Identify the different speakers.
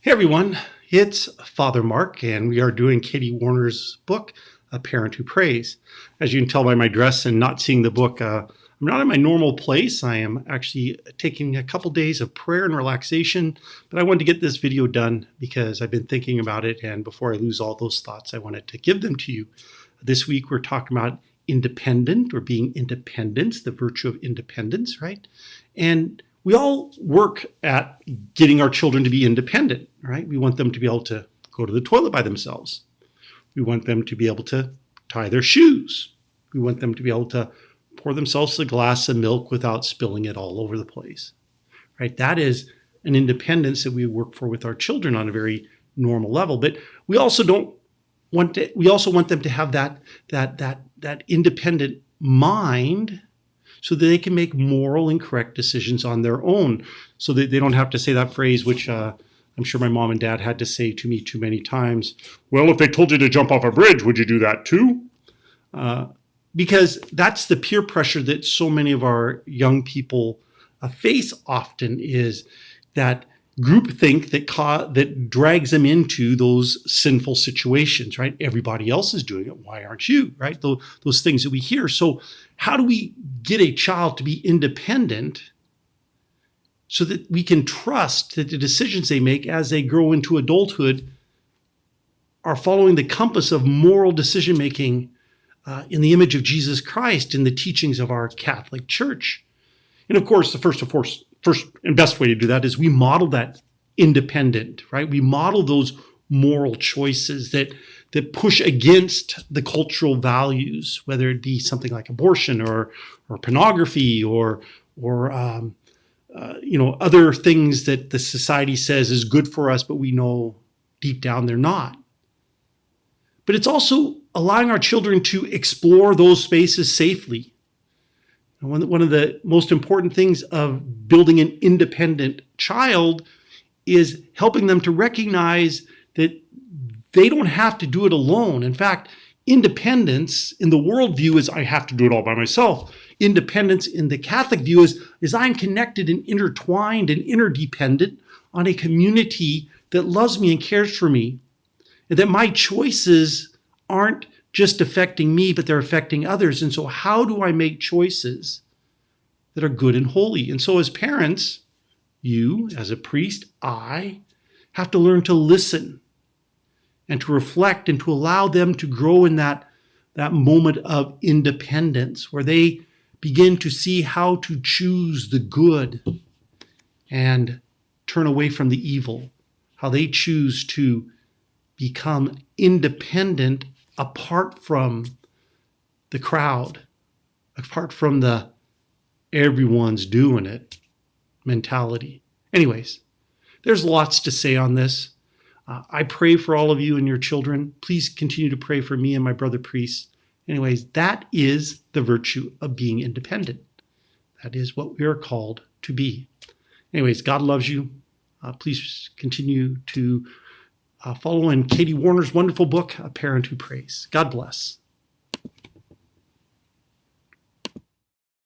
Speaker 1: Hey everyone, it's Father Mark, and we are doing Katie Warner's book, A Parent Who Prays. As you can tell by my dress and not seeing the book, I'm not in my normal place. I am actually taking a couple days of prayer and relaxation, but I wanted to get this video done because I've been thinking about it, and before I lose all those thoughts, I wanted to give them to you. This week we're talking about independent or being independence, the virtue of independence, right? And we all work at getting our children to be independent, right? We want them to be able to go to the toilet by themselves. We want them to be able to tie their shoes. We want them to be able to pour themselves a glass of milk without spilling it all over the place, right? That is an independence that we work for with our children on a very normal level. But we also want them to have that independent mind, so that they can make moral and correct decisions on their own, so that they don't have to say that phrase, which I'm sure my mom and dad had to say to me too many times. Well, if they told you to jump off a bridge, would you do that too? Because that's the peer pressure that so many of our young people face often, is that groupthink that drags them into those sinful situations, right? Everybody else is doing it. Why aren't you, right? Those things that we hear. So how do we get a child to be independent so that we can trust that the decisions they make as they grow into adulthood are following the compass of moral decision making in the image of Jesus Christ in the teachings of our Catholic Church? And of course, the first and best way to do that is we model that independent, right? We model those moral choices that push against the cultural values, whether it be something like abortion or pornography or other things that the society says is good for us, but we know deep down they're not. But it's also allowing our children to explore those spaces safely. One of the most important things of building an independent child is helping them to recognize that they don't have to do it alone. In fact, independence in the worldview is I have to do it all by myself. Independence in the Catholic view is I'm connected and intertwined and interdependent on a community that loves me and cares for me, and that my choices aren't just affecting me, but they're affecting others. And so how do I make choices that are good and holy? And so as parents, you, as a priest, I have to learn to listen and to reflect and to allow them to grow in that moment of independence where they begin to see how to choose the good and turn away from the evil, how they choose to become independent apart from the crowd, apart from the everyone's doing it mentality. Anyways, there's lots to say on this. I pray for all of you and your children. Please continue to pray for me and my brother priests. Anyways, that is the virtue of being independent. That is what we are called to be. Anyways, God loves you. Please continue to follow in Katie Warner's wonderful book, A Parent Who Prays. God bless.